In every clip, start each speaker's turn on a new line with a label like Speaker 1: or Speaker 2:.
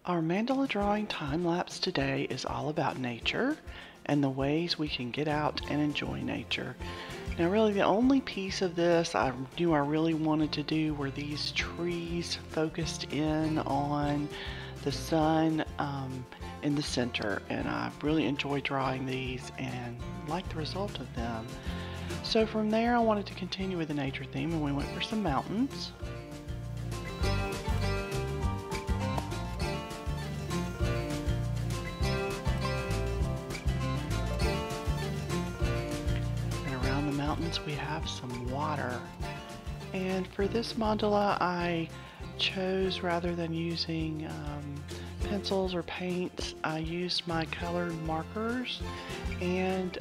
Speaker 1: Our mandala drawing time lapse today is all about nature and the ways we can get out and enjoy nature. Now really the only piece of this I knew I really wanted to do were these trees focused in on the sun in the center, and I really enjoyed drawing these and liked the result of them. So from there I wanted to continue with the nature theme, and we went for some mountains. Mountains we have some water, and for this mandala I chose, rather than using pencils or paints, I used my colored markers and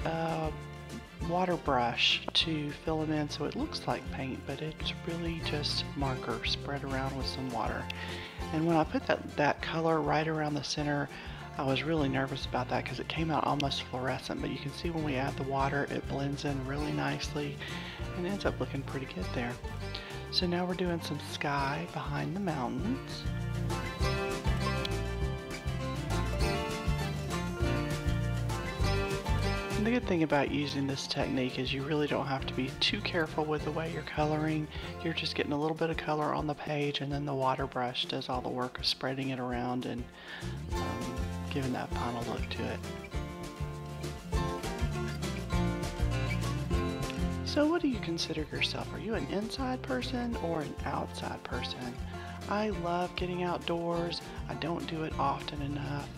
Speaker 1: water brush to fill them in so it looks like paint, but it's really just marker spread around with some water. And when I put that color right around the center, I was really nervous about that because it came out almost fluorescent, but you can see when we add the water it blends in really nicely and ends up looking pretty good there. So now we're doing some sky behind the mountains. And the good thing about using this technique is you really don't have to be too careful with the way you're coloring. You're just getting a little bit of color on the page, and then the water brush does all the work of spreading it around and giving that final look to it. So what do you consider yourself? Are you an inside person or an outside person? I love getting outdoors. I don't do it often enough.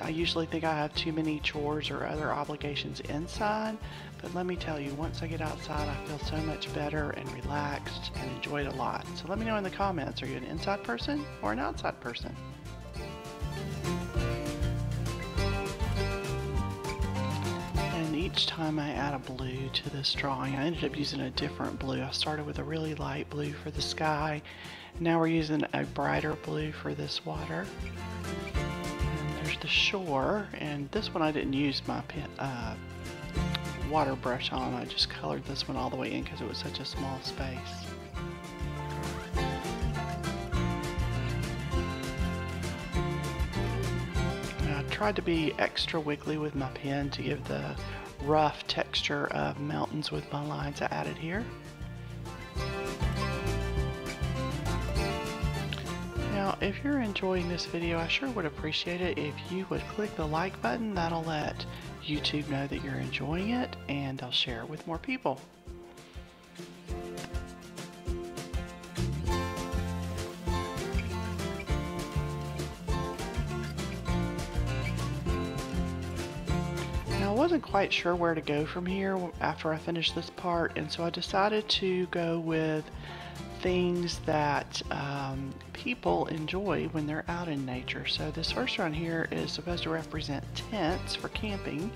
Speaker 1: I usually think I have too many chores or other obligations inside, but let me tell you, once I get outside I feel so much better and relaxed and enjoy it a lot. So let me know in the comments, are you an inside person or an outside person? Each time I add a blue to this drawing, I ended up using a different blue. I started with a really light blue for the sky. Now we're using a brighter blue for this water. And there's the shore, and this one I didn't use my water brush on. I just colored this one all the way in because it was such a small space. I tried to be extra wiggly with my pen to give the rough texture of mountains with my lines I added here. Now if you're enjoying this video, I sure would appreciate it if you would click the like button. That'll let YouTube know that you're enjoying it, and they'll share it with more people. I wasn't quite sure where to go from here after I finished this part, and so I decided to go with things that people enjoy when they're out in nature. So this first one here is supposed to represent tents for camping.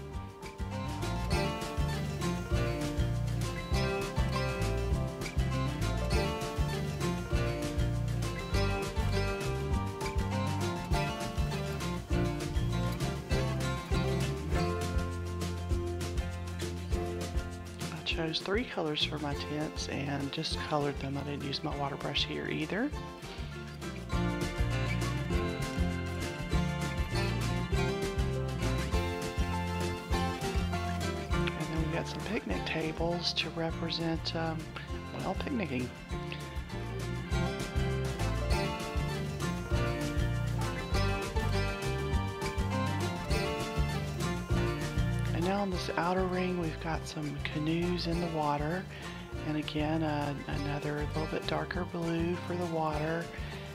Speaker 1: Chose 3 colors for my tents and just colored them. I didn't use my water brush here either. And then we've got some picnic tables to represent, well, picnicking. Now on this outer ring we've got some canoes in the water, and again another little bit darker blue for the water.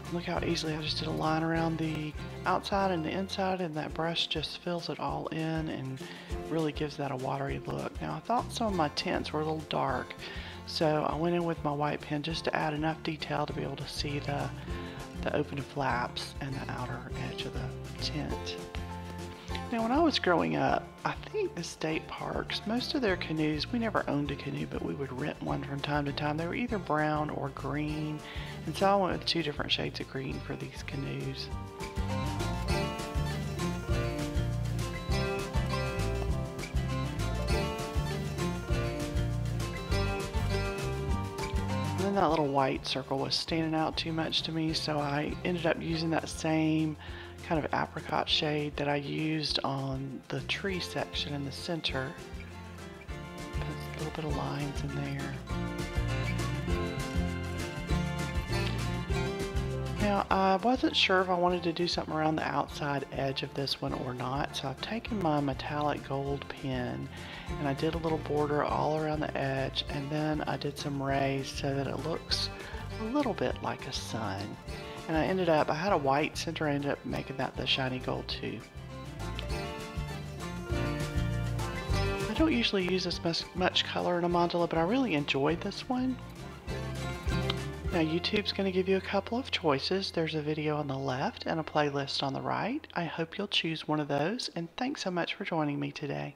Speaker 1: And look how easily I just did a line around the outside and the inside, and that brush just fills it all in and really gives that a watery look. Now I thought some of my tents were a little dark, so I went in with my white pen just to add enough detail to be able to see the open flaps and the outer edge of the tent. Now when I was growing up, I think the state parks, most of their canoes, we never owned a canoe, but we would rent one from time to time. They were either brown or green, and so I went with 2 different shades of green for these canoes. And then that little white circle was standing out too much to me, so I ended up using that same kind of apricot shade that I used on the tree section in the center. Put a little bit of lines in there. Now, I wasn't sure if I wanted to do something around the outside edge of this one or not, so I've taken my metallic gold pen and I did a little border all around the edge, and then I did some rays so that it looks a little bit like a sun. And I had a white center, I ended up making that the shiny gold too. I don't usually use this much color in a mandala, but I really enjoyed this one. Now YouTube's going to give you a couple of choices. There's a video on the left and a playlist on the right. I hope you'll choose one of those, and thanks so much for joining me today.